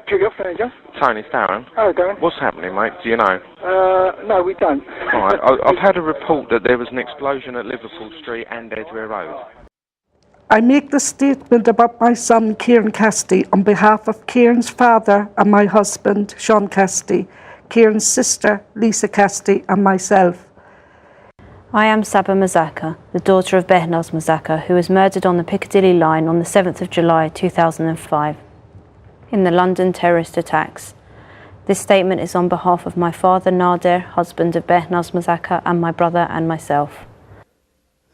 Good afternoon, John. Tony, it's Darren. Hello, Darren. What's happening, mate? Do you know? No, we don't. Right, I've had a report that there was an explosion at Liverpool Street and Edgware Road. I make this statement about my son, Kieran Cassidy, on behalf of Kieran's father and my husband, Sean Cassidy, Kieran's sister, Lisa Cassidy, and myself. I am Saba Mazaka, the daughter of Behnaz Mazaka, who was murdered on the Piccadilly line on the 7th of July 2005 in the London terrorist attacks. This statement is on behalf of my father Nader, husband of Behnaz Mazaka, and my brother and myself.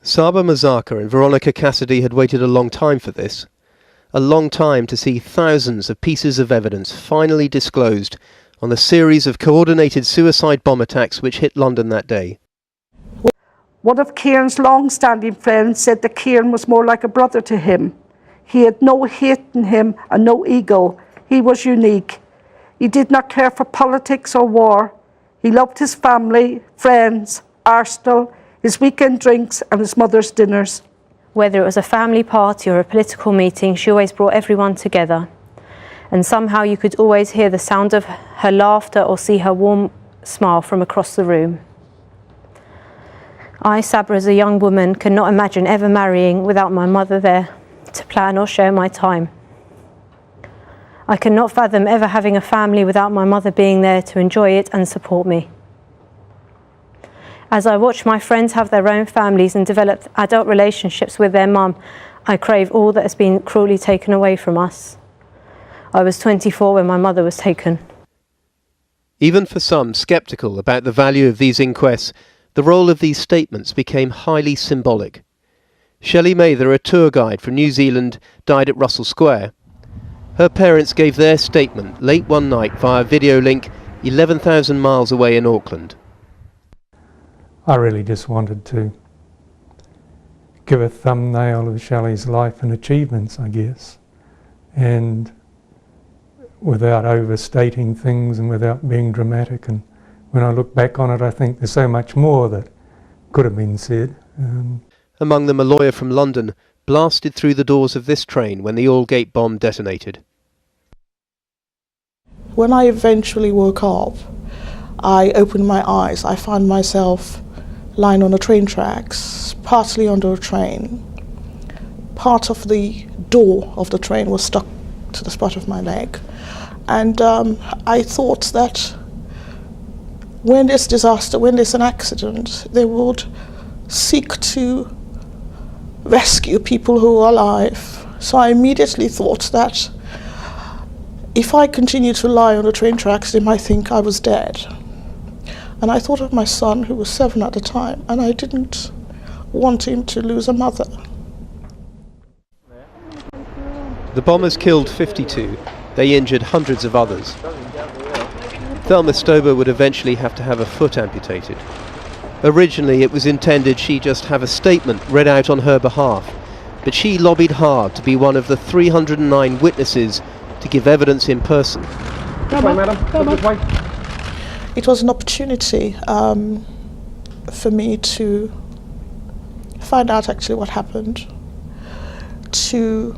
Saba Mazaka and Veronica Cassidy had waited a long time for this. A long time to see thousands of pieces of evidence finally disclosed on the series of coordinated suicide bomb attacks which hit London that day. One of Kieran's long-standing friends said that Kieran was more like a brother to him. He had no hate in him and no ego. He was unique. He did not care for politics or war. He loved his family, friends, Arsenal, his weekend drinks and his mother's dinners. Whether it was a family party or a political meeting, she always brought everyone together. And somehow you could always hear the sound of her laughter or see her warm smile from across the room. I, Sabra, as a young woman, could not imagine ever marrying without my mother there to plan or share my time. I could not fathom ever having a family without my mother being there to enjoy it and support me. As I watch my friends have their own families and develop adult relationships with their mum, I crave all that has been cruelly taken away from us. I was 24 when my mother was taken. Even for some sceptical about the value of these inquests, the role of these statements became highly symbolic. Shelley Mather, a tour guide from New Zealand, died at Russell Square. Her parents gave their statement late one night via video link 11,000 miles away in Auckland. I really just wanted to give a thumbnail of Shelley's life and achievements, I guess, and without overstating things and without being dramatic. And when I look back on it, I think there's so much more that could have been said. Among them, a lawyer from London blasted through the doors of this train when the Aldgate bomb detonated. When I eventually woke up, I opened my eyes. I found myself lying on the train tracks, partly under a train. Part of the door of the train was stuck to the spot of my leg. And I thought that when there's disaster, when there's an accident, they would seek to rescue people who are alive. So I immediately thought that if I continue to lie on the train tracks, they might think I was dead. And I thought of my son, who was 7 at the time, and I didn't want him to lose a mother. The bombers killed 52. They injured hundreds of others. Thelma Stober would eventually have to have a foot amputated. Originally, it was intended she just have a statement read out on her behalf, but she lobbied hard to be one of the 309 witnesses to give evidence in person. Come on, madam. Come on. It was an opportunity for me to find out actually what happened, to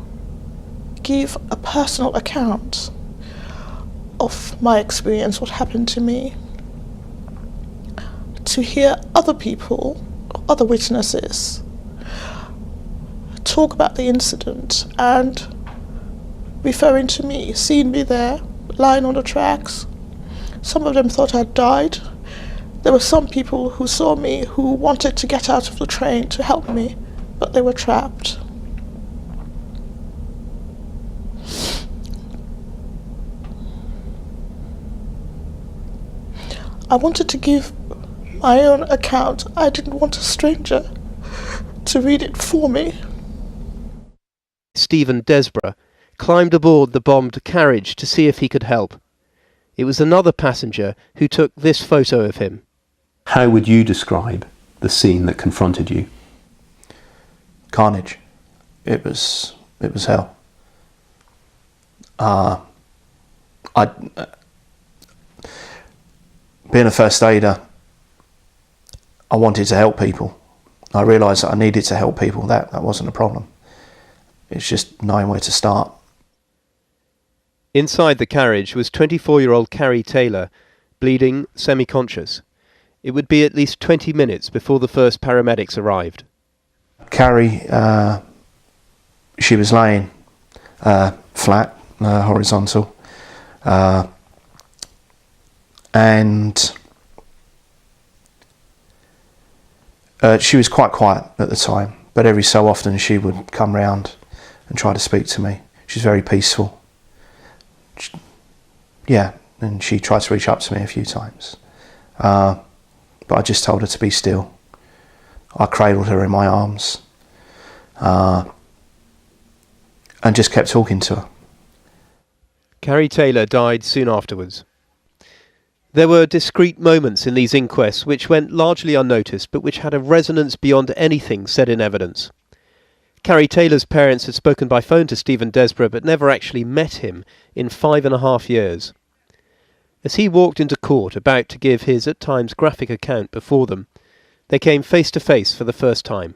give a personal account of my experience, what happened to me, to hear other people, other witnesses, talk about the incident and referring to me, seeing me there, lying on the tracks. Some of them thought I'd died. There were some people who saw me who wanted to get out of the train to help me, but they were trapped. I wanted to give my own account. I didn't want a stranger to read it for me. Stephen Desborough climbed aboard the bombed carriage to see if he could help. It was another passenger who took this photo of him. How would you describe the scene that confronted you? Carnage. It was hell. Being a first aider, I wanted to help people. I realised that I needed to help people. That wasn't a problem. It's just knowing where to start. Inside the carriage was 24-year-old Carrie Taylor, bleeding, semi-conscious. It would be at least 20 minutes before the first paramedics arrived. Carrie, she was laying flat, horizontal, and she was quite quiet at the time, but every so often she would come round and try to speak to me. She's very peaceful. And she tried to reach up to me a few times. But I just told her to be still. I cradled her in my arms and just kept talking to her. Carrie Taylor died soon afterwards. There were discrete moments in these inquests which went largely unnoticed, but which had a resonance beyond anything said in evidence. Carrie Taylor's parents had spoken by phone to Stephen Desborough but never actually met him in 5.5 years. As he walked into court about to give his at times graphic account before them, they came face to face for the first time.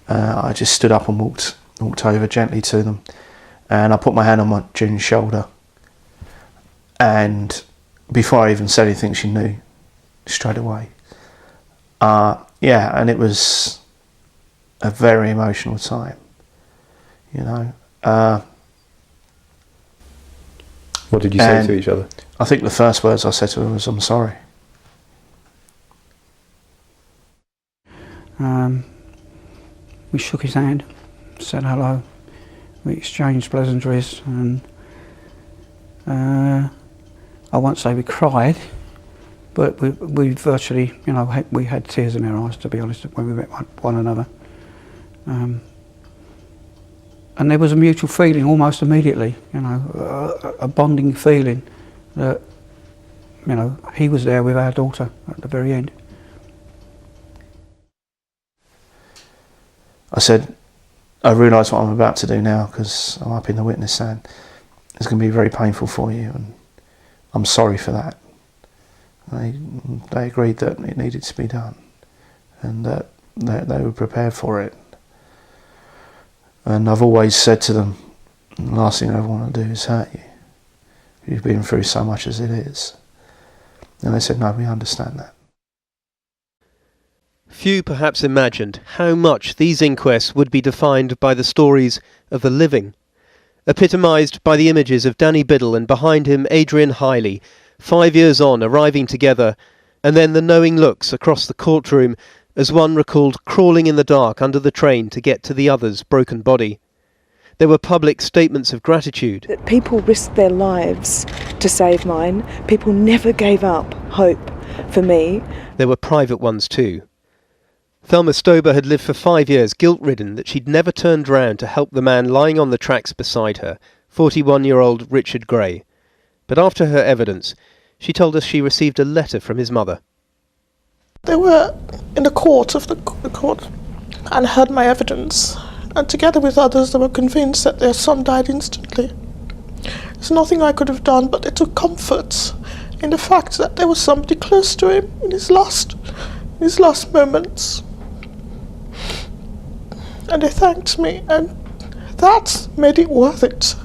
I just stood up and walked over gently to them, and I put my hand on my June's shoulder, and before I even said anything, she knew straight away. And it was a very emotional time, you know. What did you say to each other? I think the first words I said to her was, "I'm sorry." We shook his hand, said hello, we exchanged pleasantries, and I won't say we cried, but we virtually, you know, we had tears in our eyes, to be honest, when we met one another. And there was a mutual feeling almost immediately, you know, a bonding feeling that, you know, he was there with our daughter at the very end. I said, I realise what I'm about to do now, because I'm up in the witness stand. It's going to be very painful for you, and I'm sorry for that. They agreed that it needed to be done, and that they were prepared for it. And I've always said to them, the last thing I ever want to do is hurt you. You've been through so much as it is. And they said, no, we understand that. Few perhaps imagined how much these inquests would be defined by the stories of the living, epitomised by the images of Danny Biddle and behind him Adrian Hiley, 5 years on arriving together, and then the knowing looks across the courtroom as one recalled crawling in the dark under the train to get to the other's broken body. There were public statements of gratitude. That people risked their lives to save mine. People never gave up hope for me. There were private ones too. Thelma Stober had lived for 5 years, guilt-ridden that she'd never turned round to help the man lying on the tracks beside her, 41-year-old Richard Gray. But after her evidence, she told us she received a letter from his mother. They were in the court and heard my evidence, and together with others they were convinced that their son died instantly. There's nothing I could have done, but they took comfort in the fact that there was somebody close to him in his last moments. And they thanked me, and that made it worth it.